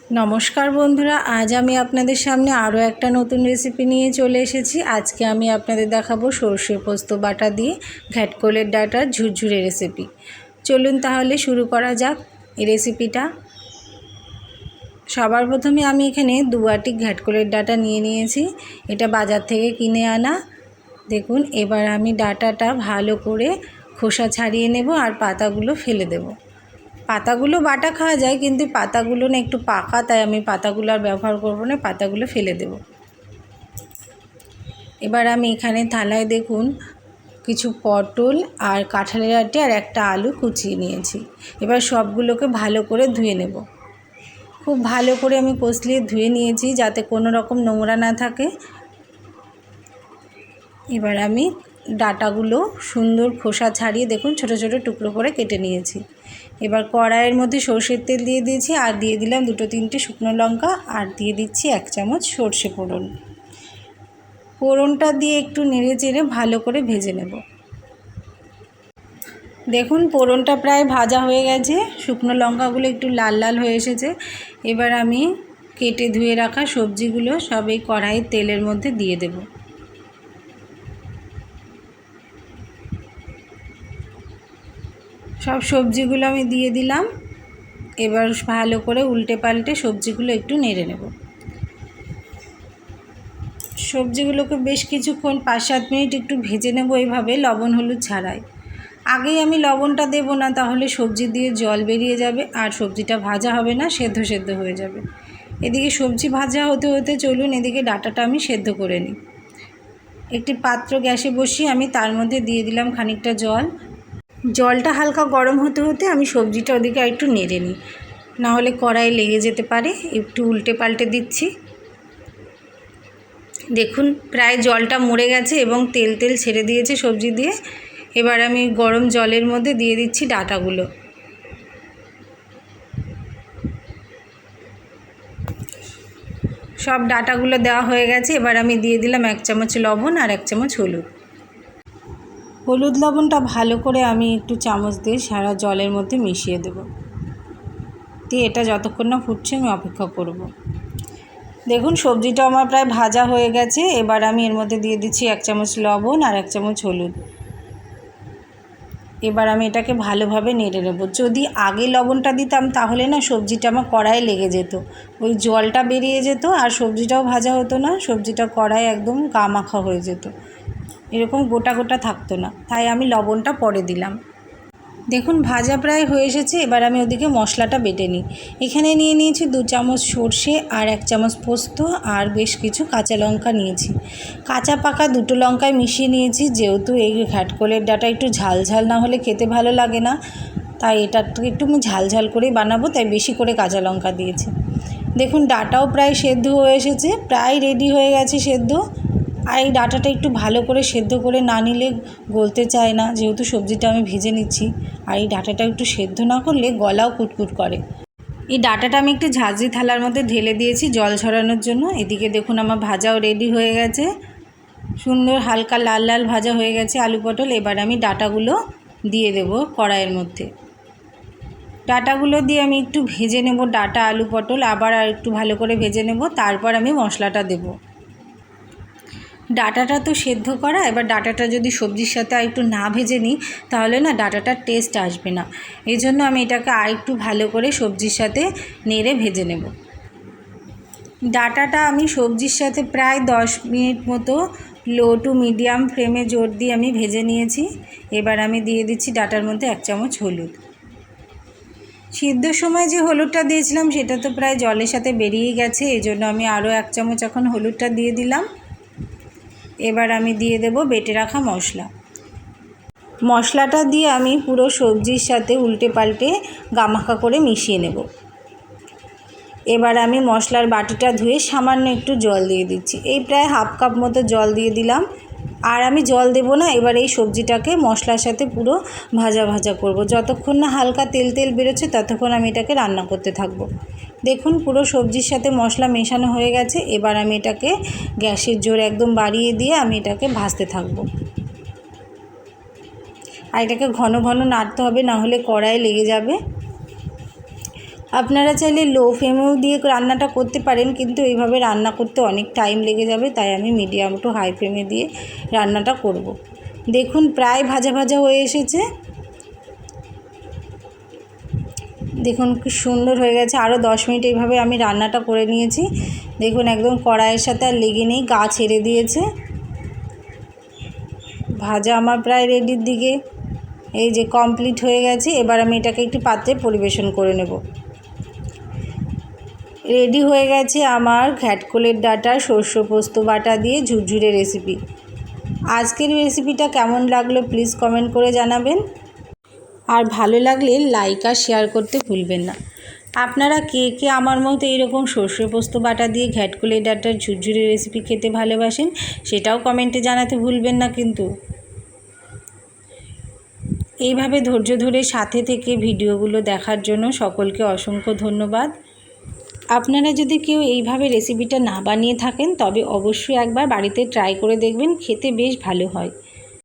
নমস্কার বন্ধুরা, আজ আমি আপনাদের সামনে আরও একটা নতুন রেসিপি নিয়ে চলে এসেছি। আজকে আমি আপনাদের দেখাবো সর্ষে পোস্ত বাটা দিয়ে ঘ্যাটকোলের ডাঁটার ঝুরঝুরে রেসিপি। চলুন তাহলে শুরু করা যাক এই রেসিপিটা। সবার প্রথমে আমি এখানে 2 বাটি ঘ্যাটকোলের ডাঁটা নিয়ে নিয়েছি। এটা বাজার থেকে কিনে আনা। দেখুন, এবার আমি ডাঁটাটা ভালো করে খোসা ছাড়িয়ে নেব আর পাতাগুলো ফেলে দেব। পাতাগুলো বাটা খাওয়া যায়, কিন্তু পাতাগুলো না একটু পাকা, তাই আমি পাতাগুলো আর ব্যবহার করব না, পাতাগুলো ফেলে দেব। এবার আমি এখানে থালায় দেখুন কিছু পটল আর কাঁঠালের আটি আর একটা আলু কুচিয়ে নিয়েছি। এবার সবগুলোকে ভালো করে ধুয়ে নেব। খুব ভালো করে আমি কষলিয়ে ধুয়ে নিয়েছি যাতে কোনো রকম নোংরা না থাকে। এবার আমি ডাঁটাগুলো সুন্দর খোসা ছাড়িয়ে দেখুন ছোট ছোট টুকরো করে কেটে নিয়েছি। এবার কড়াইয়ের মধ্যে সর্ষের তেল দিয়ে দিয়েছি আর দিয়ে দিলাম 2-3টে শুকনো লঙ্কা আর দিয়ে দিচ্ছি 1 চামচ সর্ষে ফোড়ন। ফোড়নটা দিয়ে একটু নেড়ে চেড়ে ভালো করে ভেজে নেব। দেখুন ফোড়নটা প্রায় ভাজা হয়ে গেছে, শুকনো লঙ্কাগুলো একটু লাল লাল হয়ে এসেছে। এবার আমি কেটে ধুয়ে রাখা সবজিগুলো সব এই কড়াইয়ের তেলের মধ্যে দিয়ে দেব। সব সবজিগুলো আমি দিয়ে দিলাম। এবার ভালো করে উল্টে পাল্টে সবজিগুলো একটু নেড়ে নেব। সবজিগুলোকে বেশ কিছুক্ষণ 5-7 মিনিট একটু ভেজে নেব, এইভাবে লবণ হলুদ ছাড়াই। আগেই আমি লবণটা দেব না, তাহলে সবজি দিয়ে জল বেরিয়ে যাবে আর সবজিটা ভাজা হবে না, সেদ্ধ সেদ্ধ হয়ে যাবে। এদিকে সবজি ভাজা হতে হতে চলুন এদিকে ডাঁটাটা আমি সেদ্ধ করে নিই। একটি পাত্র গ্যাসে বসিয়ে আমি তার মধ্যে দিয়ে দিলাম খানিকটা জল। জলটা হালকা গরম হতে হতে আমি সবজিটা ওদিকে একটু নেড়ে নিই, নাহলে কড়াই লেগে যেতে পারে। একটু উল্টে পাল্টে দিচ্ছি। দেখুন প্রায় জলটা মরে গেছে এবং তেল তেল ছেড়ে দিয়েছে সবজি দিয়ে। এবার আমি গরম জলের মধ্যে দিয়ে দিচ্ছি ডাঁটাগুলো। সব ডাঁটাগুলো দেওয়া হয়ে গেছে। এবার আমি দিয়ে দিলাম 1 চামচ লবণ আর 1 চামচ হলুদ। হলুদ লবণটা ভালো করে আমি একটু চামচ দিয়ে সারা জলের মধ্যে মিশিয়ে দেব। দিয়ে এটা যতক্ষণ না ফুটছে আমি অপেক্ষা করব। দেখুন সবজিটা আমার প্রায় ভাজা হয়ে গেছে। এবার আমি এর মধ্যে দিয়ে দিচ্ছি 1 চামচ লবণ আর 1 চামচ হলুদ। এবার আমি এটাকে ভালোভাবে নেড়ে নেব। যদি আগে লবণটা দিতাম তাহলে না সবজিটা আমার কড়াইয়ে লেগে যেত, ওই জলটা বেরিয়ে যেত আর সবজিটাও ভাজা হতো না, সবজিটা কড়াইয়ে একদম গা মাখা হয়ে যেত, এরকম গোটা গোটা থাকতো না, তাই আমি লবণটা পরে দিলাম। দেখুন ভাজা প্রায় হয়ে এসেছে। এবার আমি ওদিকে মশলাটা বেটে নিই। এখানে নিয়ে নিয়েছি 2 চামচ সর্ষে আর 1 চামচ পোস্ত আর বেশ কিছু কাঁচা লঙ্কা নিয়েছি। কাঁচা পাকা 2টো লঙ্কায় মিশিয়ে নিয়েছি, যেহেতু এই ঘ্যাটকোলের ডাঁটা একটু ঝাল ঝাল না হলে খেতে ভালো লাগে না, তাই এটা একটু আমি ঝাল ঝাল করেই বানাবো, তাই বেশি করে কাঁচা লঙ্কা দিয়েছি। দেখুন ডাঁটাও প্রায় সেদ্ধ হয়ে এসেছে, প্রায় রেডি হয়ে গেছে সেদ্ধ। আর এই ডাঁটাটা একটু ভালো করে সেদ্ধ করে না নিলে গলতে চায় না, যেহেতু সবজিটা আমি ভেজে নিচ্ছি। আর এই ডাঁটাটা একটু সেদ্ধ না করলে গলাও কুটকুট করে। এই ডাঁটাটা আমি একটু ঝাঁঝরি থালার মধ্যে ঢেলে দিয়েছি জল ঝরানোর জন্য। এদিকে দেখুন আমার ভাজাও রেডি হয়ে গেছে, সুন্দর হালকা লাল লাল ভাজা হয়ে গেছে আলু পটল। এবার আমি ডাঁটাগুলো দিয়ে দেব কড়াইয়ের মধ্যে। ডাঁটাগুলো দিয়ে আমি একটু ভেজে নেব, ডাঁটা আলু পটল আবার আর একটু ভালো করে ভেজে নেব, তারপর আমি মশলাটা দেব। ডাঁটাটা তো সেদ্ধ করা, এবার ডাঁটাটা যদি সবজির সাথে আর একটু না ভেজে নিই তাহলে না ডাঁটাটার টেস্ট আসবে না। এই জন্য আমি এটাকে আর একটু ভালো করে সবজির সাথে নেড়ে ভেজে নেব। ডাঁটাটা আমি সবজির সাথে প্রায় 10 মিনিট মতো লো টু মিডিয়াম ফ্লেমে জোর দিয়ে আমি ভেজে নিয়েছি। এবার আমি দিয়ে দিচ্ছি ডাঁটার মধ্যে 1 চামচ হলুদ। সিদ্ধর সময় যে হলুদটা দিয়েছিলাম সেটা তো প্রায় জলের সাথে বেরিয়ে গেছে, এই জন্য আমি আরও 1 চামচ এখন হলুদটা দিয়ে দিলাম। এবার আমি দিয়ে দেব বেটে রাখা মশলা। মশলাটা দিয়ে আমি পুরো সবজির সাথে উল্টে পাল্টে গামাখা করে মিশিয়ে নেব। এবার আমি মশলার বাটিটা ধুয়ে সামান্য একটু জল দিয়ে দিচ্ছি, এই প্রায় 1/2 কাপ মতো জল দিয়ে দিলাম। আর আমি জল দেব না, এবার এই সবজিটাকে মশলার সাথে পুরো ভাজা ভাজা করব। যতক্ষণ না হালকা তেল তেল বেরোচ্ছে ততক্ষণ আমি এটাকে রান্না করতে থাকব। দেখুন পুরো সবজির সাথে মশলা মেশানো হয়ে গেছে। এবার আমি এটাকে গ্যাসের জোর একদম বাড়িয়ে দিয়ে আমি এটাকে ভাজতে থাকব। আর এটাকে ঘন ঘন নাড়তে হবে, না হলে কড়াইয়ে লেগে যাবে। আপনারা চাইলে লো ফ্লেমেও দিয়ে রান্নাটা করতে পারেন, কিন্তু এইভাবে রান্না করতে অনেক টাইম লেগে যাবে, তাই আমি মিডিয়াম টু হাই ফ্লেমে দিয়ে রান্নাটা করব। দেখুন প্রায় ভাজা ভাজা হয়ে এসেছে, দেখুন কি সুন্দর হয়ে গেছে। আরও 10 মিনিট এইভাবে আমি রান্নাটা করে নিয়েছি। দেখুন একদম কড়াইয়ের সাথে আর লেগে নেই, গা ছেড়ে দিয়েছে। ভাজা আমার প্রায় রেডির দিকে, এই যে কমপ্লিট হয়ে গেছে। এবার আমি এটাকে একটি পাত্রে পরিবেশন করে নেব। রেডি হয়ে গেছে আমার ঘ্যাটকোলের ডাঁটা সর্ষে পোস্ত বাটা দিয়ে ঝুরঝুরে রেসিপি। আজকের রেসিপিটা কেমন লাগলো প্লিজ কমেন্ট করে জানাবেন, আর ভালো লাগলে লাইক আর শেয়ার করতে ভুলবেন না। আপনারা কে কে আমার মতো এইরকম সর্ষে পোস্ত বাটা দিয়ে ঘ্যাটকোলের ডাঁটার ঝুরঝুরে রেসিপি খেতে ভালোবাসেন, সেটাও কমেন্টে জানাতে ভুলবেন না কিন্তু। এইভাবে ধৈর্য ধরে সাথে থেকে ভিডিওগুলো দেখার জন্য সকলকে অসংখ্য ধন্যবাদ। আপনারা যদি কেউ এইভাবে রেসিপিটা না বানিয়ে থাকেন তবে অবশ্যই একবার বাড়িতে ট্রাই করে দেখবেন, খেতে বেশ ভালো হয়।